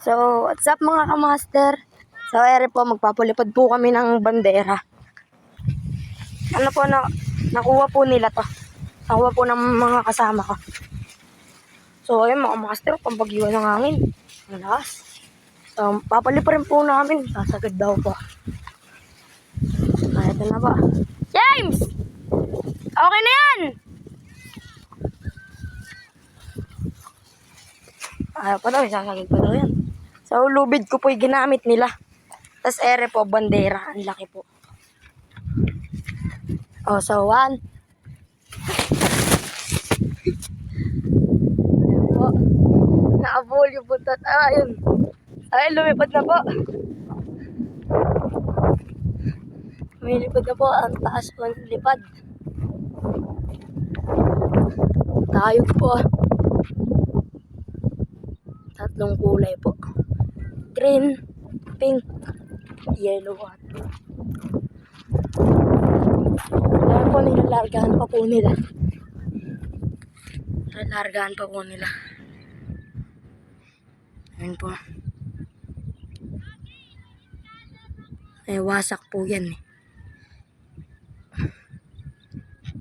So, what's up mga kamaster? So, ere po, magpapalipad po kami ng bandera. Ano po, nakuha po nila to. Nakuha po ng mga kasama ko. So, ayun mga kamaster, pambagyuan ng hangin. Ang lakas. So, papalipad rin po namin. Sasagad daw po. Ito na ba? James! Okay na yan! Ayaw pa daw, sasagad pa daw yan. So, lubid ko po yung ginamit nila. Tapos ere po, bandera. Ang laki po. Oh, so, one. Ayan po. Naabol yung buntot. Ayun. Ay, lumipad na po. Lumilipad na po. Ang taas po ang lipad. Tayog po. Tatlong kulay po. Green, pink, yellow at ayan po, nilalargahan pa po nila. Nilalargahan pa po nila. Ayan po. Ay, wasak po yan eh.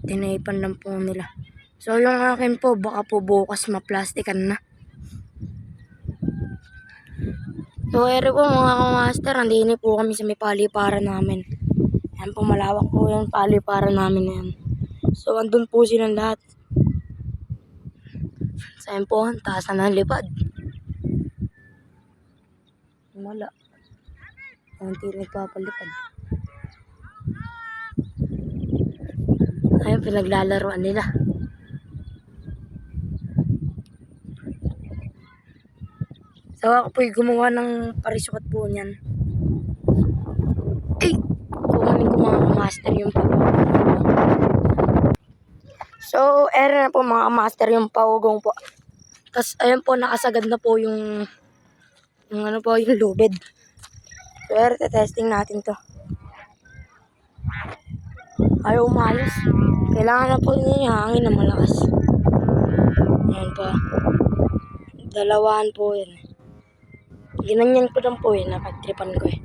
Tinaipan lang po nila. So, yung akin po, baka po bukas maplastikan na. So, ere po mga kamaster, andini po kami sa may paliparan namin. Ayan po, malawak po yung paliparan namin na yan. So, andun po silang lahat. So, ayan po, ang taas na ng lipad. Wala. Hindi nagpapalipad. Ayan, pinaglalaroan nila. So, ako po'y gumawa ng parisukot po niyan. Ay! Kumanin ko mga master yung pagugong. So, ere na po mga master yung pagugong po. Tapos, ayun po, nakasagad na po yung ano po, yung lubid. So, ere, testing natin to. Ayaw umayos. Kailangan na po niya yung hangin na malakas. Ayan po. Dalawahan po yan. Ginanyan ko lang po eh, napagtripan ko eh.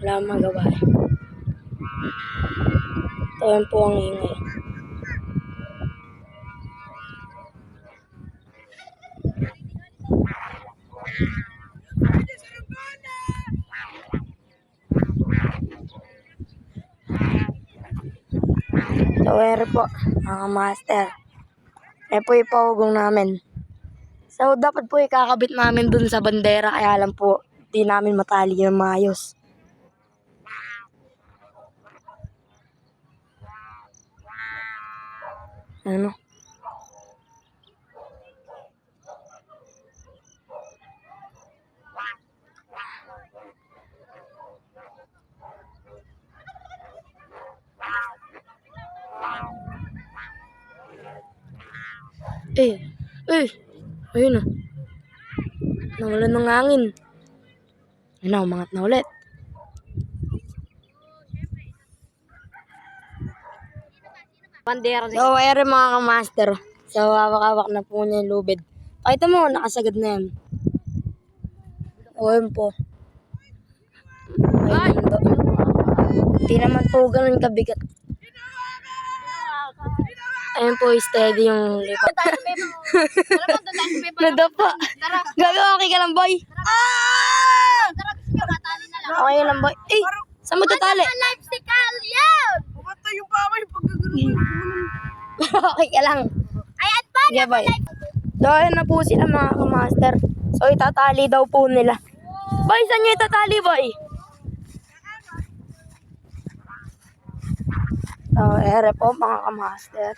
Wala akong magawa eh. Ito yan po ang ingay. So, ere po, mga master. Po yung pahugong namin. So, dapat po ikakabit namin dun sa bandera. Kaya lang po, di namin matali ng maayos. Ano? Ayun na. Nawalan ng hangin. Ayun na, umangat na ulit. So, ere mga kamaster. So, hawak-hawak na po niya yung lubid. Pakita mo, nakasagad na yan. O, yun po. Ayun po. Hindi naman po ganun kabigat. Ayun po, steady yung lipat. Nadapa. Gago, okay ka lang, boy? Okay lang, boy. Eh, saan mo tatali? Pumatay yung paway pag gagawin. Okay ka lang. Sige, boy. So, ayun na po sila mga kamaster. So, itatali daw po nila. Boy, saan nyo itatali, boy? So, ere po mga kamaster.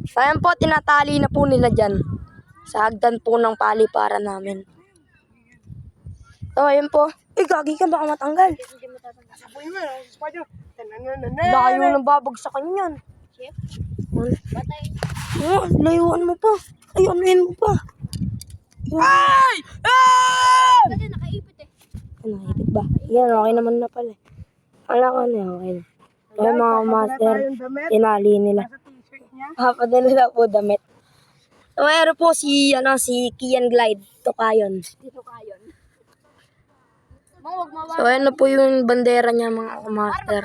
So, ayan po, tinatali na po nila dyan. Sa hagdan po ng paliparan namin. So, ayun po. Gagi ka, baka matanggal. Sabuhin mo, spider. Layo ng babagsakan yan. Oh, layuan mo pa. Ay, anuhin mo pa. Ay! Ah! Nakaipit ba? Yan, okay naman na pala. Wala ko na, okay na. Ay, mga master, tinali nila. Sa t-shirt niya. Papadala na po damit. So, meron po si Kian Glide. Tukayon. Dito kayon. Huwag mawag. So, ayan na po yung bandera niya, mga kamaster.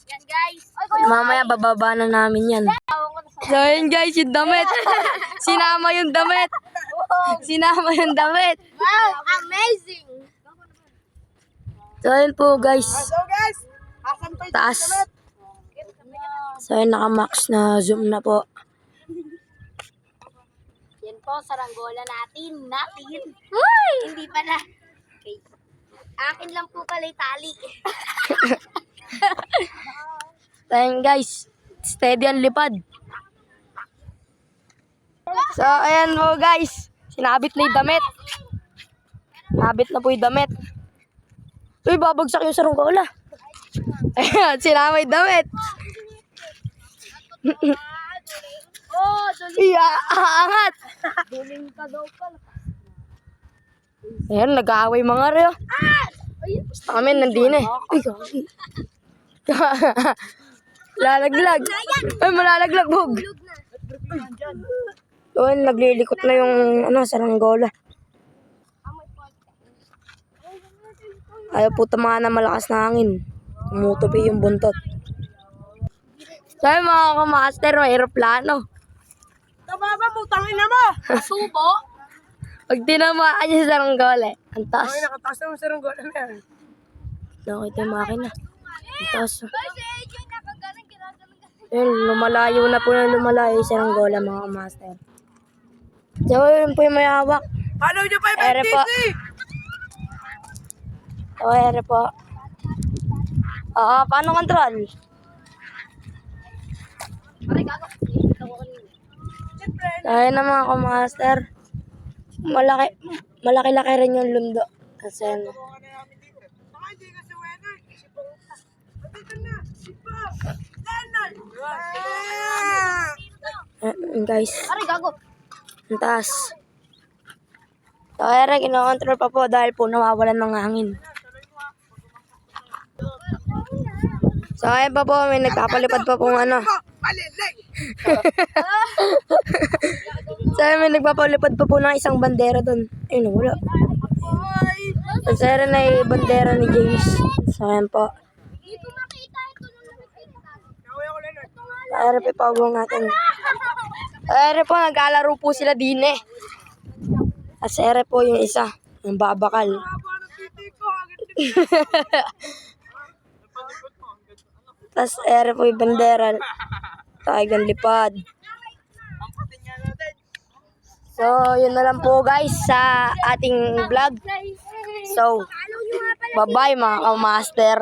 Yan guys. Ay, kuya. Mamaya, bababa na namin yan. So, ayan guys, yung damit. Sinama yung damit. Sinama yung damit. Wow, amazing. So, ayan po guys. So guys, asan pa yung Taas. damit? So, ayan, naka-max na zoom na po. Yan po, saranggola natin. Uy! Hindi pala. Okay. Akin lang po pala yung tali. So, ayan guys. Steady ang lipad. So, ayan po guys. Sinabit na yung damit. Sinabit na po yung damit. Uy, babagsak yung saranggola. Ayan, sinama yung damit. Oh, duling. Iya, aangat. Duling ka daw pala. Ayan, nag-aaway mga reo. Ayun. Basta kami, nandun eh. Uy, gagi. Lalaglag. Ay, malalaglag, bog. Tulog na. Doon, naglilikot na yung saranggola. Ayaw po tamaan na malakas na hangin. Tumutupi yung buntot. Sabi mga kamaster, may aeroplano. Tababa mo, tangin na mo! Subo. Pag tinamaan niya sa saranggola, ang taas. Ay, nakataas na mo sa runggola na yan. Nakita yung makina. Ang taas. Guys, si AJ nakagaling. Ginagaling. Yun, lumalayo na po na lumalayo yung saranggola mga kamaster. So, yun po yung may hawak. Follow nyo pa yung Ere po. MTC! O, ere po. Oo, paano control? Aray, gago. Ito ko kanina. Siyempre, Kaya na mga kamaster. Malaki-laki rin yung lundo. Kasi ano. baka na namin dito. Baka hindi ka sa weather. Sipong. Dito na. Sipong. Leonard. Guys, Aray, gago. ang taas. So, ere, kinokontrol pa po dahil po nawawalan ng hangin. So, ayun pa po, may nagpapalipad pa pong ano. Palilig. So, ayun, may nagpapalipad pa po ng isang bandera doon. Ayun, wala. So, ayun na yung bandera ni James. So, ayun po. Dito makita ito nung nakikita. Kawaya ko, Leonard. Ayun po, pagawang natin. Ayun po, nagkalaro po sila din eh. At ere po yung isa, yung babakal. Haba ng titi ko. Agad Tapos ere po yung bandera. Tagang lipad. ang patin niya natin. So, yun na lang po guys sa ating vlog. So, bye-bye mga kamaster.